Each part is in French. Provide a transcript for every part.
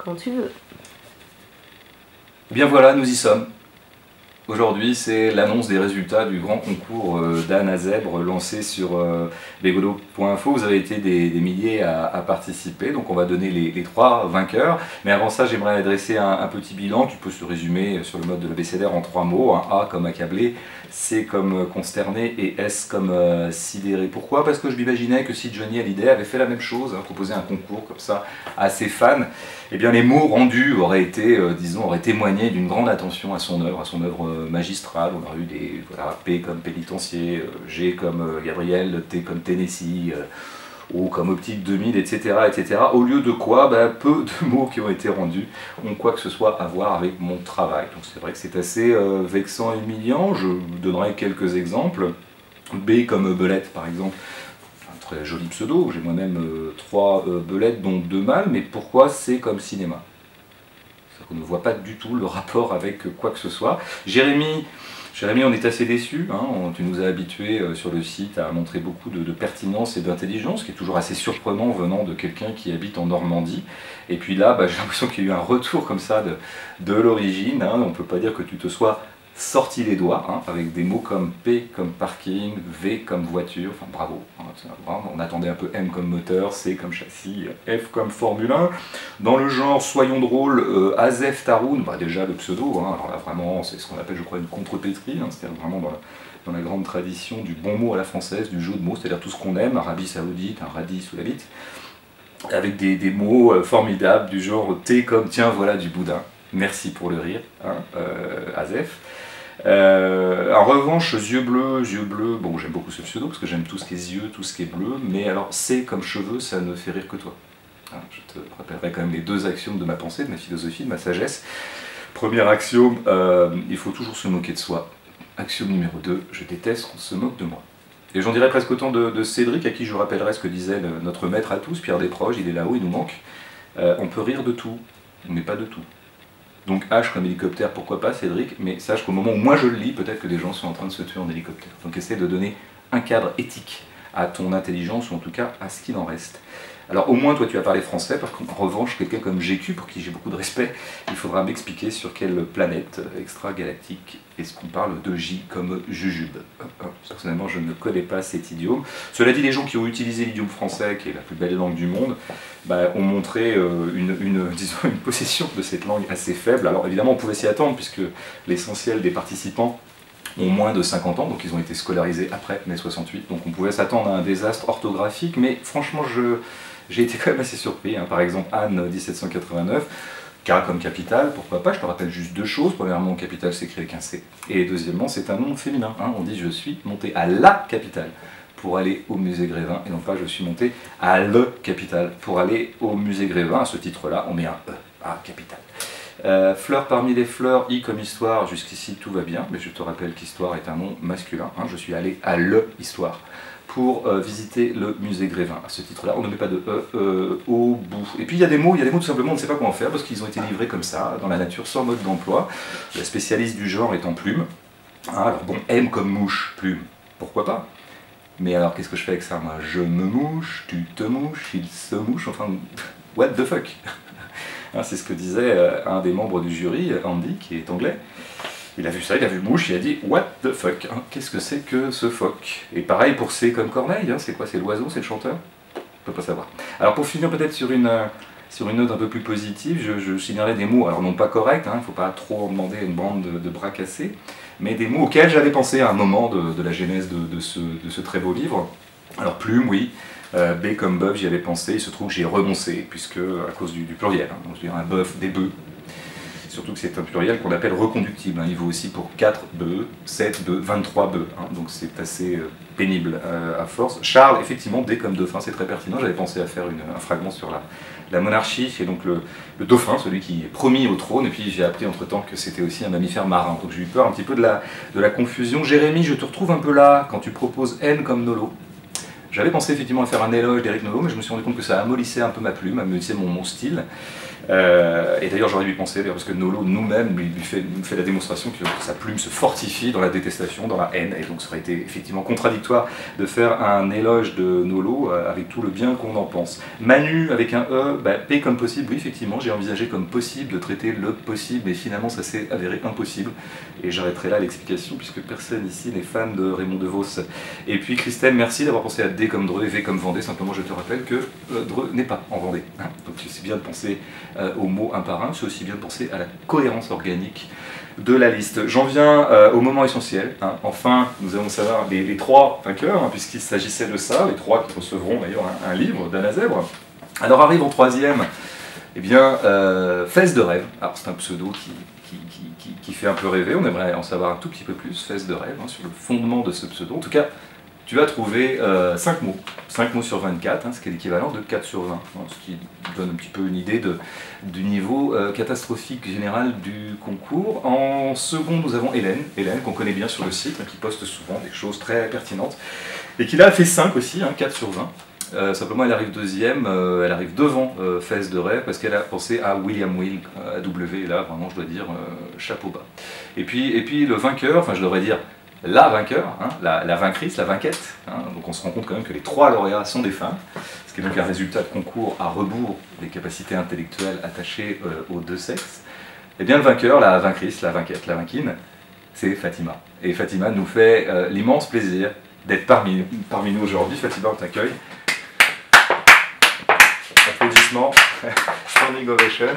Quand tu veux. Eh bien voilà, nous y sommes. Aujourd'hui, c'est l'annonce des résultats du grand concours d'âne à zèbre lancé sur begolo.info. Vous avez été des milliers à participer, donc on va donner les trois vainqueurs. Mais avant ça, j'aimerais dresser un petit bilan qui peut se résumer sur le mode de l'abécédaire en 3 mots. A comme accablé, C comme consterné et S comme sidéré. Pourquoi? Parce que je m'imaginais que si Johnny Hallyday avait fait la même chose, proposé un concours comme ça à ses fans, eh bien les mots rendus auraient été, disons, auraient témoigné d'une grande attention à son œuvre magistrale. On aurait eu des, voilà, P comme pénitencier, G comme Gabriel, T comme Tennessee, O comme Optique 2000, etc., etc. Au lieu de quoi, peu de mots qui ont été rendus ont quoi que ce soit à voir avec mon travail. Donc c'est vrai que c'est assez vexant et humiliant. Je vous donnerai quelques exemples. B comme belette, par exemple. Un très joli pseudo. J'ai moi-même 3 belettes, dont 2 mâles. Mais pourquoi C comme cinéma? On ne voit pas du tout le rapport avec quoi que ce soit. Jérémy, on est assez déçus, hein. Tu nous as habitués sur le site à montrer beaucoup de pertinence et d'intelligence, ce qui est toujours assez surprenant venant de quelqu'un qui habite en Normandie. Et puis là, j'ai l'impression qu'il y a eu un retour comme ça de l'origine, hein. On ne peut pas dire que tu te sois sorti les doigts, hein, avec des mots comme P comme parking, V comme voiture, enfin bravo, hein, on attendait un peu M comme moteur, C comme châssis, F comme Formule 1. Dans le genre soyons drôles, Azef Taroun, déjà le pseudo, hein, alors là vraiment c'est ce qu'on appelle je crois une contrepétrie, hein, c'est-à-dire vraiment dans la grande tradition du bon mot à la française, du jeu de mots, c'est-à-dire tout ce qu'on aime, Arabie Saoudite, un radis sous la bite, avec des mots formidables du genre T comme tiens voilà du boudin, merci pour le rire, hein, Azef. En revanche, yeux bleus, bon j'aime beaucoup ce pseudo parce que j'aime tout ce qui est yeux, tout ce qui est bleu, mais alors C comme cheveux, ça ne fait rire que toi. Hein, je te rappellerai quand même les 2 axiomes de ma pensée, de ma philosophie, de ma sagesse. Premier axiome, il faut toujours se moquer de soi. Axiome numéro 2, je déteste qu'on se moque de moi. Et j'en dirais presque autant de Cédric, à qui je rappellerai ce que disait notre maître à tous, Pierre Desproges, il est là-haut, il nous manque. On peut rire de tout, mais pas de tout. Donc H comme hélicoptère, pourquoi pas Cédric, mais sache qu'au moment où moi je le lis, peut-être que des gens sont en train de se tuer en hélicoptère. Donc essaie de donner un cadre éthique à ton intelligence, ou en tout cas à ce qu'il en reste. Alors au moins toi tu vas parler français, parce qu'en revanche quelqu'un comme GQ, pour qui j'ai beaucoup de respect, il faudra m'expliquer sur quelle planète extra-galactique est-ce qu'on parle de J comme jujube. Personnellement je ne connais pas cet idiome. Cela dit, les gens qui ont utilisé l'idiome français, qui est la plus belle langue du monde, ont montré disons, une possession de cette langue assez faible. Alors évidemment on pouvait s'y attendre, puisque l'essentiel des participants ont moins de 50 ans, donc ils ont été scolarisés après mai 68, donc on pouvait s'attendre à un désastre orthographique, mais franchement j'ai été quand même assez surpris, hein. Par exemple Anne 1789, K comme capitale, pourquoi pas, je te rappelle juste 2 choses. Premièrement, capitale s'écrit avec un C, et deuxièmement c'est un nom féminin, hein. On dit je suis monté à la capitale pour aller au musée Grévin, et non pas je suis monté à le capitale pour aller au musée Grévin. À ce titre-là, on met un E à capitale. Fleur parmi les fleurs, I comme histoire, jusqu'ici tout va bien, mais je te rappelle qu'histoire est un nom masculin, hein. Je suis allé à l'histoire pour visiter le musée Grévin. À ce titre-là, on ne met pas de E au bout. Et puis il y a des mots tout simplement on ne sait pas comment faire, parce qu'ils ont été livrés comme ça, dans la nature, sans mode d'emploi. La spécialiste du genre étant plume. Hein, alors bon, M comme mouche, plume, pourquoi pas? Mais alors qu'est-ce que je fais avec ça, moi? Je me mouche, tu te mouches, il se mouche, enfin, what the fuck? Hein, c'est ce que disait un des membres du jury, Andy, qui est anglais. Il a vu ça, il a vu mouche, il a dit what the fuck, hein, qu'est-ce que c'est que ce phoque? Et pareil pour C comme Corneille, hein, c'est quoi? C'est l'oiseau, c'est le chanteur? On peut pas savoir. Alors pour finir peut-être sur une note un peu plus positive, je signalerai des mots, alors non pas corrects, il ne faut pas trop en demander à une bande de bras cassés, mais des mots auxquels j'avais pensé à un moment de la genèse de ce très beau livre. Alors plume, oui. B comme bœuf, j'y avais pensé, il se trouve que j'y ai renoncé, puisque à cause du pluriel, hein, donc je dirais un bœuf, des bœufs, surtout que c'est un pluriel qu'on appelle reconductible, hein, il vaut aussi pour 4 bœufs, 7 bœufs, 23 bœufs, hein, donc c'est assez pénible à force. Charles, effectivement, D comme dauphin, c'est très pertinent, j'avais pensé à faire un fragment sur la monarchie, et donc le dauphin, celui qui est promis au trône, et puis j'ai appris entre temps que c'était aussi un mammifère marin, donc j'ai eu peur un petit peu de la confusion. Jérémy, je te retrouve un peu là, quand tu proposes N comme Nolo. J'avais pensé effectivement à faire un éloge d'Éric Nolot, mais je me suis rendu compte que ça amollissait un peu ma plume, amollissait mon style. Et d'ailleurs j'aurais dû y penser, parce que Nolot nous-mêmes nous fait la démonstration que sa plume se fortifie dans la détestation, dans la haine, et donc ça aurait été effectivement contradictoire de faire un éloge de Nolot avec tout le bien qu'on en pense. Manu avec un E, P comme possible, oui effectivement j'ai envisagé comme possible de traiter le possible, mais finalement ça s'est avéré impossible, et j'arrêterai là l'explication puisque personne ici n'est fan de Raymond DeVos. Et puis Christelle, merci d'avoir pensé à D comme Dreux et V comme Vendée, simplement je te rappelle que Dreux n'est pas en Vendée, hein. Donc c'est bien de penser aux mots un par un, c'est aussi bien de penser à la cohérence organique de la liste. J'en viens au moment essentiel, hein. Enfin nous allons savoir les 3 vainqueurs, hein, puisqu'il s'agissait de ça, les 3 qui recevront d'ailleurs un livre d'Anna Zèbre. Alors arrive en 3e, eh bien, Fesses de rêve. Alors c'est un pseudo qui fait un peu rêver, on aimerait en savoir un tout petit peu plus, Fesses de rêve, hein, sur le fondement de ce pseudo. En tout cas, tu vas trouver 5 mots sur 24, hein, ce qui est l'équivalent de 4 sur 20, hein, ce qui donne un petit peu une idée du niveau catastrophique général du concours. En second, nous avons Hélène qu'on connaît bien sur le site, hein, qui poste souvent des choses très pertinentes, et qui là a fait 5 aussi, hein, 4 sur 20. Simplement elle arrive deuxième, elle arrive devant Fesses de rêve parce qu'elle a pensé à William Will, à W, et là vraiment je dois dire chapeau bas. Et puis le vainqueur, enfin je devrais dire la vainqueur, hein, la vainctrice, la vainquette, hein, donc on se rend compte quand même que les 3 lauréats sont des femmes, ce qui est donc un résultat de concours à rebours des capacités intellectuelles attachées aux 2 sexes. Et bien le vainqueur, la vainctrice, la vainquette, la vainquine, c'est Fatima. Et Fatima nous fait l'immense plaisir d'être parmi nous aujourd'hui. Fatima, on t'accueille. Applaudissements, standing ovation.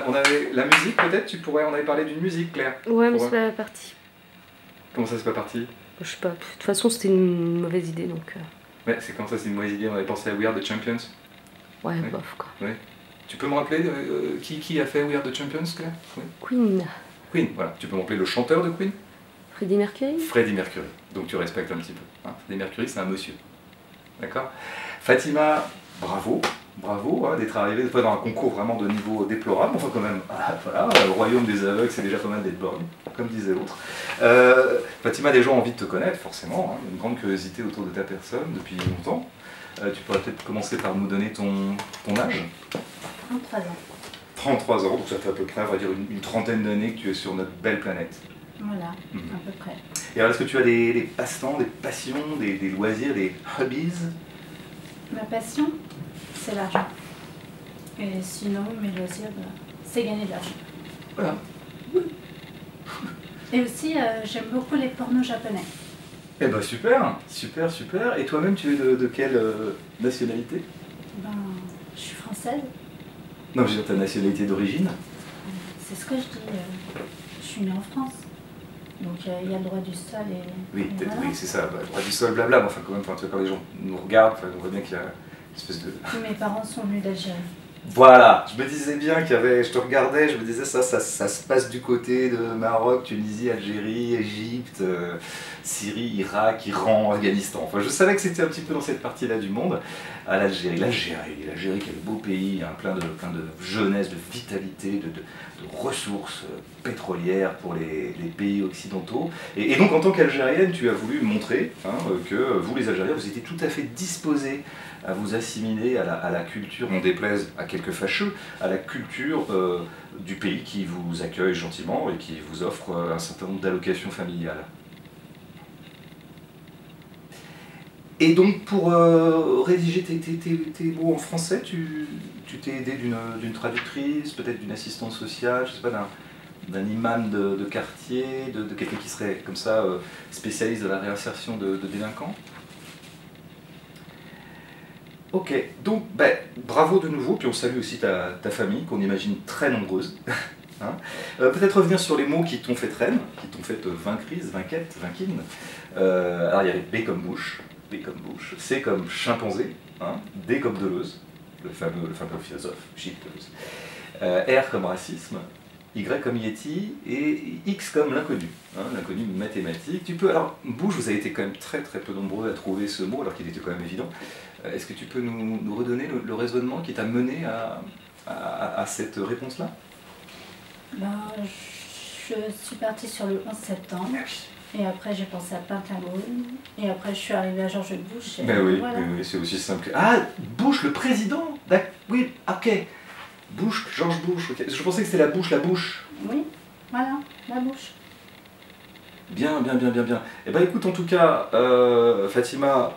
On avait la musique peut-être, on avait parlé d'une musique, Claire. Ouais, mais c'est pas parti. Comment ça, c'est pas parti? Je sais pas, de toute façon c'était une mauvaise idée donc... Ouais, c'est comme ça, c'est une mauvaise idée, on avait pensé à We Are The Champions. Ouais, oui. Bof quoi. Ouais. Tu peux me rappeler qui a fait We Are The Champions, Claire? Oui. Queen, voilà. Tu peux me rappeler le chanteur de Queen? Freddie Mercury. Freddie Mercury, donc tu respectes un petit peu. Hein. Freddie Mercury, c'est un monsieur. D'accord? Fatima, bravo, hein, d'être arrivé dans un concours vraiment de niveau déplorable, enfin quand même, voilà, le royaume des aveugles, c'est déjà pas mal d'être borgne, comme disait l'autre. Fatima, des gens ont envie de te connaître, forcément, hein, il y a une grande curiosité autour de ta personne depuis longtemps. Tu pourrais peut-être commencer par nous donner ton âge? 33 ans. 33 ans, donc ça fait à peu près, on va dire, une trentaine d'années que tu es sur notre belle planète. Voilà, à peu près. Et alors, est-ce que tu as des passe-temps, des passions, des loisirs, des hobbies? Ma passion, c'est l'argent. Et sinon, mes loisirs, c'est gagner de l'argent. Voilà. Et aussi, j'aime beaucoup les pornos japonais. Eh ben super. Et toi-même, tu es de quelle nationalité? Ben, je suis française. Non, je veux dire ta nationalité d'origine. C'est ce que je dis. Je suis née en France. Donc il y a le droit du sol et... Oui, et voilà. Oui, c'est ça, le droit du sol, blabla, mais enfin quand même, tu vois, quand les gens nous regardent, on voit bien qu'il y a une espèce de... Tous mes parents sont venus d'Algérie. Voilà, je me disais bien qu'il y avait, je te regardais, je me disais ça se passe du côté de Maroc, Tunisie, Algérie, Égypte, Syrie, Irak, Iran, Afghanistan. Enfin, je savais que c'était un petit peu dans cette partie-là du monde. À l'Algérie, quel beau pays, hein, plein de jeunesse, de vitalité, de ressources pétrolières pour les pays occidentaux. Et donc en tant qu'Algérienne, tu as voulu montrer que vous les Algériens, vous étiez tout à fait disposés à vous assimiler à la culture, on déplaise à quelques fâcheux, à la culture du pays qui vous accueille gentiment et qui vous offre un certain nombre d'allocations familiales. Et donc pour rédiger tes mots en français, tu t'es aidé d'une traductrice, peut-être d'une assistante sociale, je sais pas, d'un imam de quartier, de quelqu'un qui serait comme ça spécialiste de la réinsertion de délinquants? Ok, donc bravo de nouveau, puis on salue aussi ta famille, qu'on imagine très nombreuse. Hein, peut-être revenir sur les mots qui t'ont fait reine, qui t'ont fait vainctrice, vainquette, vainquine. Alors il y avait B comme bouche, C comme chimpanzé, hein, D comme Deleuze, le fameux philosophe Gilles Deleuze, R comme racisme, Y comme Yeti et X comme l'inconnu, hein, l'inconnu mathématique. Tu peux, alors bouche, vous avez été quand même très peu nombreux à trouver ce mot alors qu'il était quand même évident. Est-ce que tu peux nous redonner le raisonnement qui t'a mené à cette réponse-là? Ben, je suis partie sur le 11 septembre. Et après, j'ai pensé à Pantagruel. Et après, je suis arrivée à Georges Bush. Et Ben oui, voilà. oui, c'est aussi simple que... Ah, Bush, le président. Oui, ok. Bush, George Bush. Ok. Je pensais que c'était la bouche. Oui, voilà, la bouche. Bien. Eh ben écoute, en tout cas, Fatima,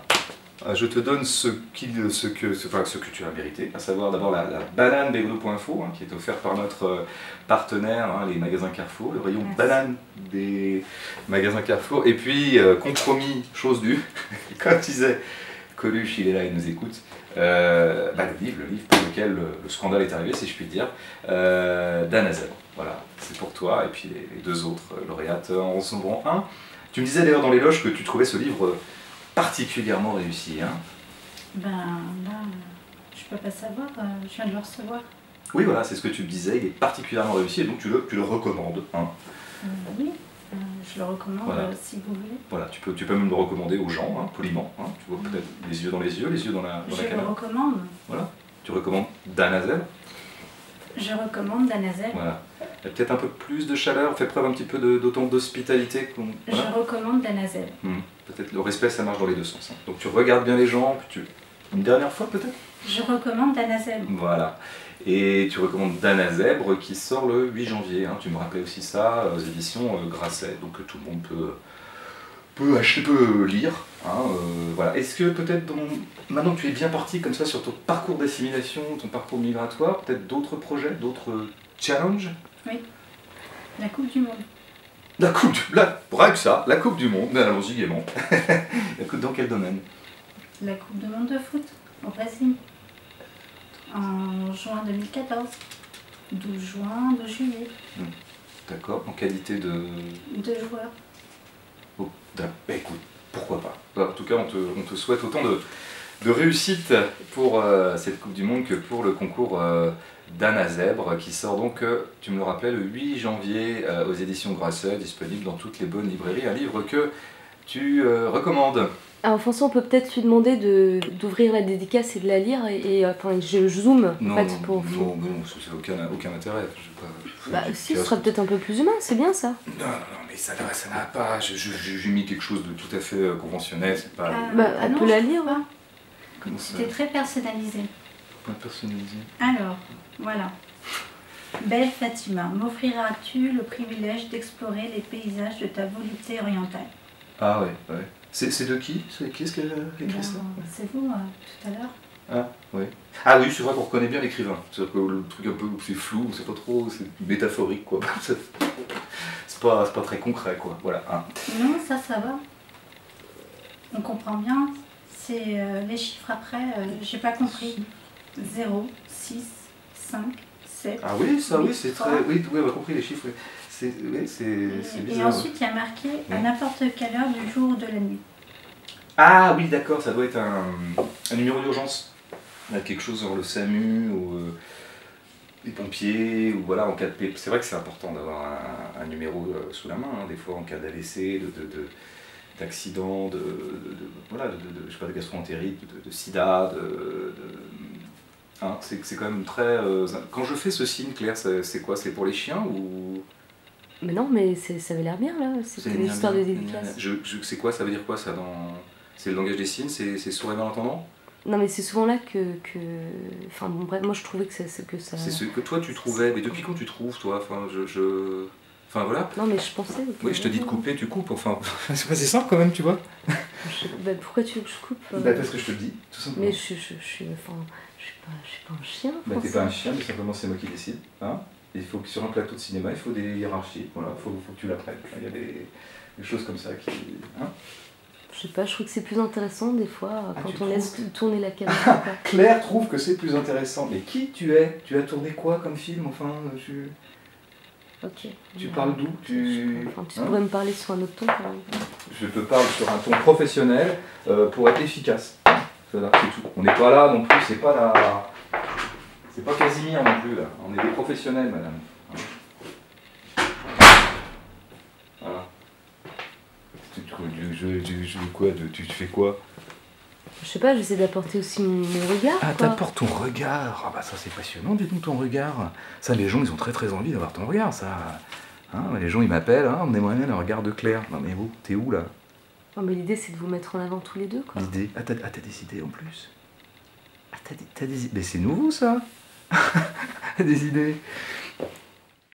je te donne ce que tu as mérité, à savoir d'abord la banane begolo.info, qui est offerte par notre partenaire, les magasins Carrefour, le rayon Merci. banane des magasins Carrefour. Et puis, compromis, chose due, comme disait Coluche, il est là, il nous écoute, le livre par lequel le scandale est arrivé, si je puis dire, d'Anna Zèbre. Voilà, c'est pour toi, et puis les deux autres lauréates en recevront un. Tu me disais d'ailleurs dans l'éloge que tu trouvais ce livre particulièrement réussi. Hein. Ben là, je peux pas savoir, je viens de le recevoir. Oui, voilà, c'est ce que tu me disais, il est particulièrement réussi, et donc tu le recommandes. Hein. Oui, je le recommande Voilà. si vous voulez. Voilà, tu peux même le recommander aux gens, poliment. Tu vois peut-être les yeux dans les yeux, les yeux dans la Je le caméra. recommande. Voilà, tu recommandes d'Anna Zèbre. Je recommande d'Anna Zèbre. Voilà. Il y a peut-être un peu plus de chaleur, fais preuve un petit peu d'autant d'hospitalité. Voilà. Je recommande d'Anna Zèbre. Peut-être le respect, ça marche dans les deux sens. Hein. Donc tu regardes bien les gens, puis une dernière fois peut-être. Je recommande d'Anna Zèbre. Voilà. Et tu recommandes d'Anna Zèbre qui sort le 8 janvier. Hein. Tu me rappelais aussi ça aux éditions Grasset. Donc tout le monde peut acheter, peut lire. Hein, voilà. Est-ce que peut-être maintenant que tu es bien parti comme ça sur ton parcours d'assimilation, ton parcours migratoire, peut-être d'autres projets, d'autres challenges? Oui. La Coupe du Monde. La Coupe la Coupe du Monde. Allons-y gaiement. La Coupe dans quel domaine? La Coupe du Monde de foot au Brésil. En juin 2014. 12 juin, 12 juillet. D'accord. En qualité de... 2 joueurs. Oh, écoute, pourquoi pas. En tout cas, on te souhaite autant de réussite pour cette Coupe du Monde que pour le concours d'Anna Zèbre qui sort donc, tu me le rappelais, le 8 janvier aux éditions Grasset, disponible dans toutes les bonnes librairies. Un livre que tu recommandes. Alors François, on peut peut-être lui demander d'ouvrir la dédicace et de la lire et enfin, je zoome Non, en fait non, pour... non, ça n'a aucun intérêt. Si, ce sera peut-être un peu plus humain, c'est bien ça. Non, mais ça n'a pas. J'ai mis quelque chose de tout à fait conventionnel. C'est pas. On peut la lire. Pas. Comment ça? C'était très personnalisé. Pas personnalisé. Alors, voilà. Belle Fatima, m'offriras-tu le privilège d'explorer les paysages de ta volupté orientale? Ah ouais. C'est de qui? C'est qui est-ce qui a écrit ça? C'est vous, tout à l'heure. Ah, oui. Ah oui, c'est vrai qu'on reconnaît bien l'écrivain. C'est-à-dire que le truc un peu, c'est flou, c'est pas trop, c'est métaphorique, quoi. C'est pas très concret, quoi. Voilà. Hein. Non, ça va. On comprend bien. C'est les chiffres après, j'ai pas compris. 0, 6, 5, 7. Ah oui, ça, 8, oui, c'est 3. très... Oui, on a compris les chiffres. C'est bizarre. Et ensuite, il y a marqué à n'importe quelle heure du jour ou de la nuit. Ah oui, d'accord, ça doit être un numéro d'urgence. Il y a quelque chose dans le SAMU ou les pompiers, ou voilà, en cas de pépin. C'est vrai que c'est important d'avoir un numéro sous la main, hein, des fois en cas d'AVC, d'accident, je sais pas, de gastro-entérite, de sida, hein, c'est quand même très... Quand je fais ce signe, Claire, c'est quoi? C'est pour les chiens ou... Mais non, mais ça avait l'air bien là, c'est une histoire de dédicace. C'est quoi, ça veut dire quoi ça dans... C'est le langage des signes, c'est sourd et malentendant? Non mais c'est souvent là que... Enfin bon bref, moi je trouvais que ça... C'est ce que toi tu trouvais, mais depuis quand tu trouves toi? Enfin, Enfin voilà. Non mais je pensais... Oui, je te dis de couper, tu coupes, enfin... c'est pas si simple quand même, tu vois. Pourquoi tu veux que je coupe Parce que je te le dis, tout simplement. Mais je suis pas un chien. T'es pas un chien, mais simplement c'est moi qui décide. Hein, il faut que sur un plateau de cinéma, il faut des hiérarchies, voilà, faut que tu l'apprennes. Il y a des choses comme ça qui... Hein, je sais pas, je trouve que c'est plus intéressant des fois quand on laisse tourner la caméra. Claire trouve que c'est plus intéressant. Mais qui tu es? Tu as tourné quoi comme film? Enfin, Ok. Tu parles d'où? Tu pourrais me parler sur un autre ton quand même. Je te parle sur un ton professionnel pour être efficace. Voilà, c'est tout. On n'est pas là non plus, c'est pas Casimir non plus là. On est des professionnels, madame. Voilà. Tu fais quoi? Je sais pas, j'essaie d'apporter aussi mon regard. Ah, quoi. t'apportes ton regard. Ah bah ça c'est passionnant, dis-nous ton regard. Ça, les gens, ils ont très envie d'avoir ton regard, ça. Hein, les gens ils m'appellent, hein, on aimerait bien le regard de Claire. Non mais t'es où là? Non, mais l'idée c'est de vous mettre en avant tous les deux, quoi. L'idée. Ah, t'as des idées en plus. Ah, t'as des idées. Mais c'est nouveau ça. Des idées.